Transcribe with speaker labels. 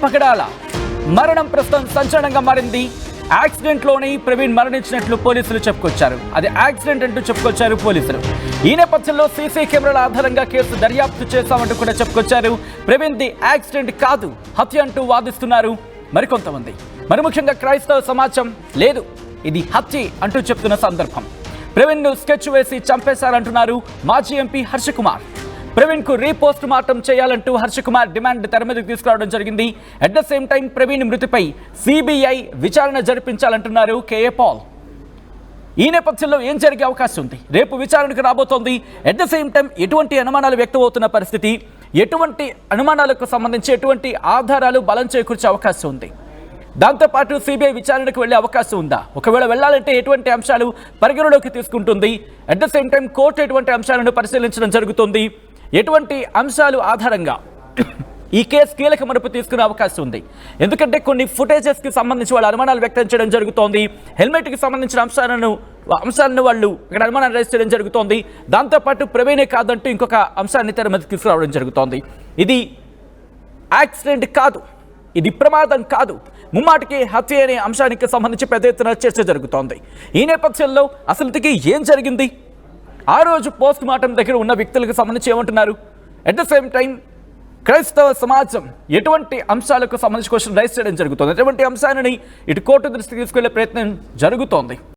Speaker 1: పగడాల మరణం ప్రస్తుతం సంచలనంగా మారింది. యాక్సిడెంట్లోనే ప్రవీణ్ మరణించినట్లు పోలీసులు చెప్పుకొచ్చారు. అది యాక్సిడెంట్ అంటూ చెప్పుకొచ్చారు పోలీసులు. ఈ నేపథ్యంలో సీసీ కెమెరాల ఆధారంగా కేసు దర్యాప్తు చేశామంటూ కూడా చెప్పుకొచ్చారు. ప్రవీణ్ది యాక్సిడెంట్ కాదు, హత్య అంటూ వాదిస్తున్నారు మరికొంతమంది. మరి ముఖ్యంగా క్రైస్తవ సమాజం లేదు, ఇది హత్య అంటూ చెప్తున్న సందర్భం. ప్రవీణ్ ను స్కెచ్ వేసి చంపేశారంటున్నారు మాజీ ఎంపీ హర్ష కుమార్. ప్రవీణ్ కు రీపోస్ట్ మార్టం చేయాలంటూ హర్ష కుమార్ డిమాండ్ తెర మీదకు తీసుకురావడం జరిగింది. At the same time Praveen మృతిపై సిబిఐ విచారణ జరిపించాలంటున్నారు కేఏ పాల్. ఈ నేపథ్యంలో ఏం జరిగే అవకాశం ఉంది? రేపు విచారణకు రాబోతోంది. అట్ ద సేమ్ టైం ఎటువంటి అనుమానాలు వ్యక్తమవుతున్న పరిస్థితి, ఎటువంటి అనుమానాలకు సంబంధించి ఎటువంటి ఆధారాలు బలం చేకూర్చే అవకాశం ఉంది? దాంతోపాటు సిబిఐ విచారణకు వెళ్లే అవకాశం ఉందా? ఒకవేళ వెళ్లాలంటే ఎటువంటి అంశాలు పరిగణలోకి తీసుకుంటుంది? At the same time court ఎటువంటి అంశాలను పరిశీలించడం జరుగుతుంది? ఎటువంటి అంశాలు ఆధారంగా ఈ కేసు కీలక మలుపు తీసుకునే అవకాశం ఉంది? ఎందుకంటే కొన్ని ఫుటేజెస్కి సంబంధించి వాళ్ళు అనుమానాలు వ్యక్తం చేయడం జరుగుతోంది. హెల్మెట్కి సంబంధించిన అంశాలను వాళ్ళు ఇక్కడ అనుమానాలు రైజ్ చేయడం జరుగుతోంది. దాంతోపాటు ప్రవీణే కాదంటూ ఇంకొక అంశాన్ని తెర మీదకి తీసుకురావడం జరుగుతోంది. ఇది యాక్సిడెంట్ కాదు, ఇది ప్రమాదం కాదు, ముమ్మాటికి హత్య అనే అంశానికి సంబంధించి పెద్ద ఎత్తున చర్చ జరుగుతోంది. ఈ నేపథ్యంలో అసలుకి ఏం జరిగింది? ఆ రోజు పోస్ట్ మార్టం దగ్గర ఉన్న వ్యక్తులకు సంబంధించి ఏమంటున్నారు? అట్ ద సేమ్ టైం క్రైస్తవ సమాజం ఎటువంటి అంశాలకు సంబంధించి క్వశ్చన్ రైజ్ చేయడం జరుగుతుంది? ఎటువంటి అంశాలని ఇటు కోర్టు దృష్టికి తీసుకెళ్లే ప్రయత్నం జరుగుతోంది.